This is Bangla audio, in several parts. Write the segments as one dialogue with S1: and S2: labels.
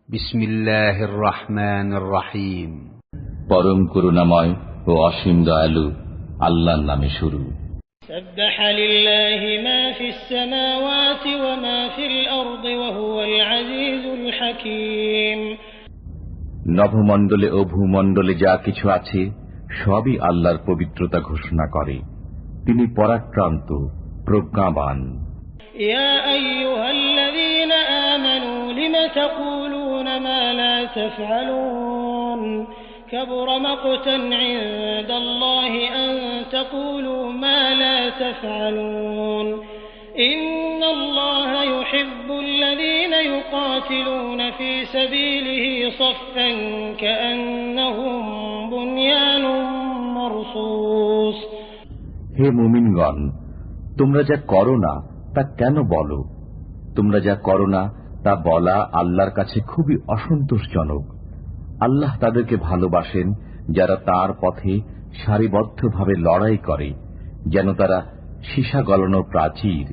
S1: বিসমিল্লাহির রহমানির রহিম।
S2: পরম করুণাময় ও অসীম দয়ালু আল্লাহর নামে শুরু।
S3: সাব্বাহা লিল্লাহি মা ফিস সামাওয়াতি ওয়া মা ফিল আরদি ওয়া হুয়াল আজিজুল হাকীম।
S2: নভমণ্ডলে ও ভূমণ্ডলে যা কিছু আছে সবই আল্লাহর পবিত্রতা ঘোষণা করে। তিনি পরাক্রান্ত, প্রজ্ঞাবান।
S3: ইয়া আইয়ুহাল্লাযীনা আমানু লিমা তাকুলুনা মা লা তাফআলুন কাবুরা মাকতান ইনদাল্লাহি আন তাকুলু মা লা তাফআলুন ইন্নাল্লাহা ইউহিব্বুল্লাযীনা ইউকাতিলুনা ফী সাবীলিহি সাফফান কাআন্নাহুম বুনয়ানুম মারসুস।
S2: হে মুমিনগণ, তোমরা যা করো না তা কেন বলো? তোমরা যা করো না তা বলা আল্লাহর কাছে খুবই অসন্তোষজনক। আল্লাহ তাদেরকে ভালোবাসেন যারা তার পথে সারিবদ্ধভাবে লড়াই করে, যেন তারা সীসা গলানো প্রাচীর।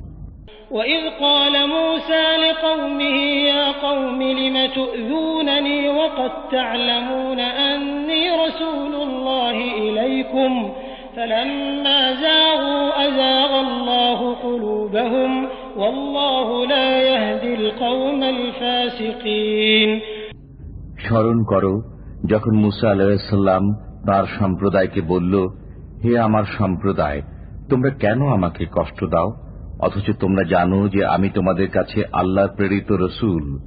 S3: وَإِذْ قَالَ مُوسَى لِقَوْمِهِ يَا قَوْمِ لِمَ تُؤْذُونَنِي وَقَدْ تَعْلَمُونَ أَنِّي رَسُولُ اللَّهِ إِلَيْكُمْ فَلَمَّا زَاغُوا أَزَاغَ اللَّهُ قُلُوبَهُمْ وَاللَّهُ لَا يَهْدِي الْقَوْمَ الْفَاسِقِينَ।
S2: স্মরণ করো যখন মুসা আলাইহিস সালাম তার সম্প্রদায়কে বলল, হে আমার সম্প্রদায়, তোমরা কেন আমাকে কষ্ট দাও, অথচ তোমরা জানো যে আমি তোমাদের কাছে আল্লাহর প্রেরিত রসুল।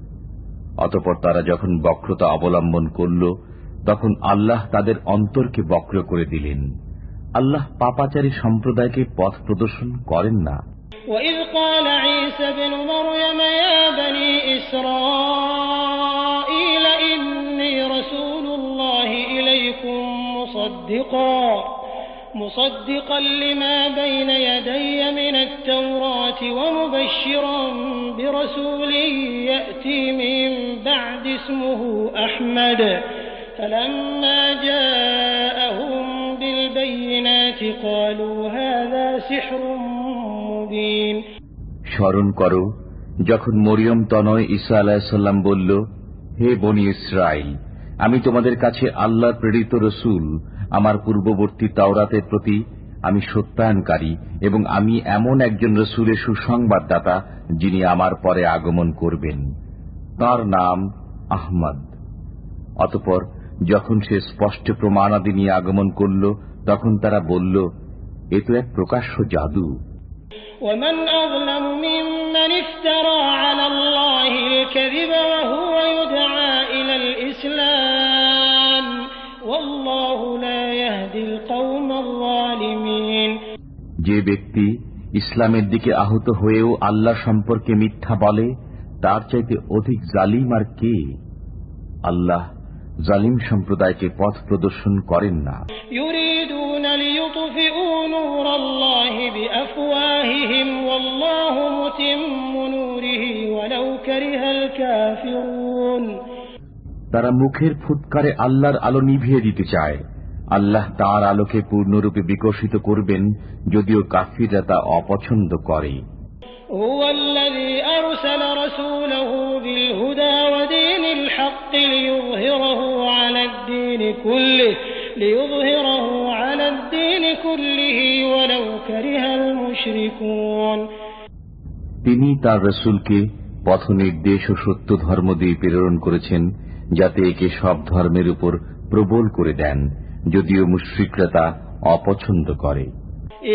S2: অতঃপর তারা যখন বক্রতা অবলম্বন করল, তখন আল্লাহ তাদের অন্তরকে বক্র করে দিলেন। আল্লাহ পাপাচারী সম্প্রদায়কে পথ প্রদর্শন করেন না।
S3: وَإِذْ قَالَ عِيسَى ابْنُ مَرْيَمَ يَا بَنِي إِسْرَائِيلَ إِنِّي رَسُولُ اللَّهِ إِلَيْكُمْ مُصَدِّقًا لِمَا بَيْنَ يَدَيَّ مِنَ التَّوْرَاةِ وَمُبَشِّرًا بِرَسُولٍ يَأْتِي مِن بَعْدِ اسْمُهُ أَحْمَدُ فَلَمَّا جَاءَهُم بِالْبَيِّنَاتِ قَالُوا هَذَا سِحْرٌ مُبِينٌ।
S2: স্মরণ করো যখন মরিয়ম তনয় ঈসা আলাইহিস সালাম বলল, হে বনি ইসরাইল, আমি তোমাদের কাছে আল্লাহর প্রেরিত রসুল। আমার পূর্ববর্তী তাওরাতের প্রতি আমি সত্যায়নকারী এবং আমি এমন একজন রসুলের সুসংবাদদাতা যিনি আমার পরে আগমন করবেন। তার নাম আহমদ। অতঃপর যখন সে স্পষ্ট প্রমাণাদি নিয়ে আগমন করল, তখন তারা বলল, এ তো এক প্রকাশ্য জাদু।
S3: ومن أظلم ممن افترى على الله الكذب وهو يدعى إلى الإسلام والله لا يهدي القوم الظالمين।
S2: যে ব্যক্তি ইসলামের দিকে আহত হয়েও আল্লাহ সম্পর্কে মিথ্যা বলে, তার চাইতে অধিক জালিম আর কে? আল্লাহ জালিম সম্প্রদায়কে পথ প্রদর্শন করেন না।
S3: يريدون ليطفئوا نور الله بأفواههم والله متم نوره ولو كره الكافرون।
S2: তারা মুখের ফুৎকারে আল্লাহর আলো নিভিয়ে দিতে চায়। আল্লাহ তার আলোকে পূর্ণরূপে বিকশিত করবেন, যদিও কাফিররা তা অপছন্দ করে।
S3: هو الذي أرسل رسوله بالهدى ودين الحق ليظهره على الدين كله ولو كره المشركون।
S2: তিনি তার রসুলকে পথ নির্দেশ ও সত্য ধর্ম দিয়ে প্রেরণ করেছেন, যাতে একে সব ধর্মের উপর প্রবল করে দেন, যদিও মুশরিকরা তা অপছন্দ করে।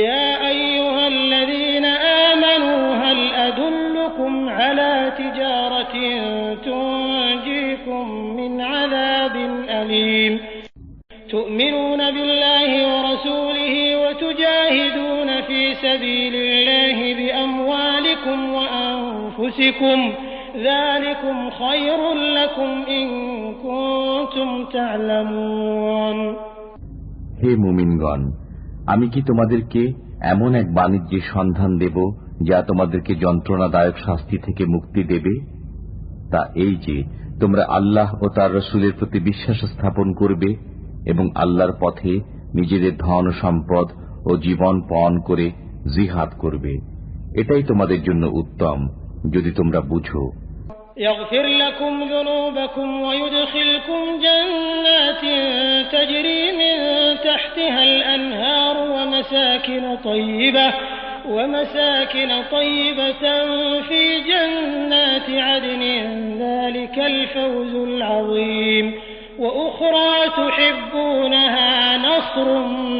S3: يا أيها الذين آمنوا هل أدلكم على تجارة تنجيكم من عذاب أليم تؤمنون بالله ورسوله وتجاهدون في سبيل الله بأموالكم وأنفسكم ذلكم خير لكم إن كنتم تعلمون।
S2: হে মুমিনগণ, আমি কি তোমাদেরকে এমন এক বাণিজ্যের সন্ধান দেব যা তোমাদেরকে যন্ত্রণাদায়ক শাস্তি থেকে মুক্তি দেবে? তা এই যে তোমরা আল্লাহ ও তার রসুলের প্রতি বিশ্বাস স্থাপন করবে এবং আল্লাহর পথে নিজেদের ধন সম্পদ ও জীবন পণ করে জিহাদ করবে। এটাই তোমাদের জন্য উত্তম, যদি তোমরা বুঝো।
S3: يغفر لكم ذنوبكم ويدخلكم جنات تجري من تحتها الأنهار ومساكن طيبة في جنات عدن ذلك الفوز العظيم وأخرى تحبونها نصر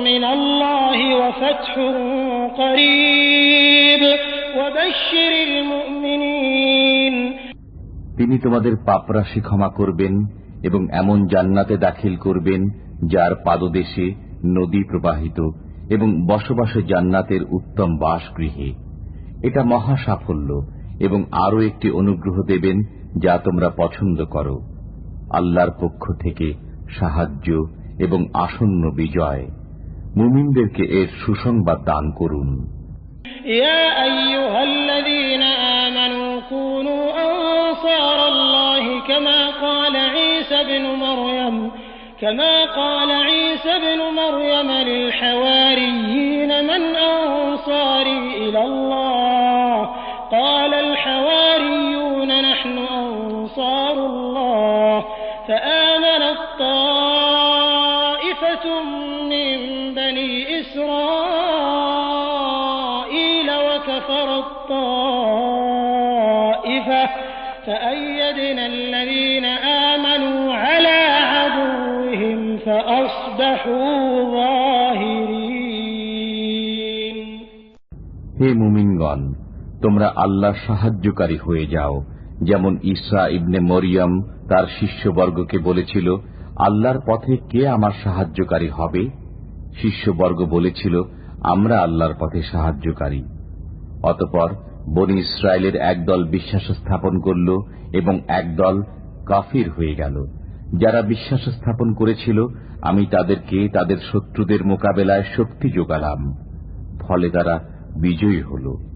S3: من الله وفتح قريب وبشر المؤمنين।
S2: তিনি তোমাদের পাপরাশি ক্ষমা করবেন এবং এমন জান্নাতে দাখিল করবেন যার পাদদেশে নদী প্রবাহিত এবং বসবাসে জান্নাতের উত্তম বাসগৃহে। এটা মহা সাফল্য এবং আরো একটি অনুগ্রহ দেবেন যা তোমরা পছন্দ করো, আল্লাহর পক্ষ থেকে সাহায্য এবং আসন্ন বিজয়। মুমিনদেরকে এর সুসংবাদ দান করুন।
S3: يا أيها الذين آمنوا كونوا أنصار الله كما قال عيسى بن مريم للحواريين من أنصاري إلى الله قال الحواريون نحن أنصار الله فآمنت طائفة من بني إسرائيل وكفرت طائفة فأيدنا الذين آمنوا على عدوهم فأصبحوا ظاهرين।
S2: হে মুমিনগণ, তোমরা আল্লাহর সাহায্যকারী হয়ে যাও, যেমন ঈসা ইবনে মরিয়ম তার শিষ্যবর্গকে বলেছিল, আল্লাহর পথে কে আমার সাহায্যকারী হবে? শিষ্যবর্গ বলেছিল, আমরা আল্লাহর পথে সাহায্যকারী। অতঃপর বনী ইসরায়েলের একদল বিশ্বাস স্থাপন করল এবং একদল কাফির হয়ে গেল। যারা বিশ্বাস স্থাপন করেছিল আমি তাদেরকে তাদের শত্রুদের মোকাবেলায় শক্তি যোগালাম, ফলে তারা বিজয়ী হল।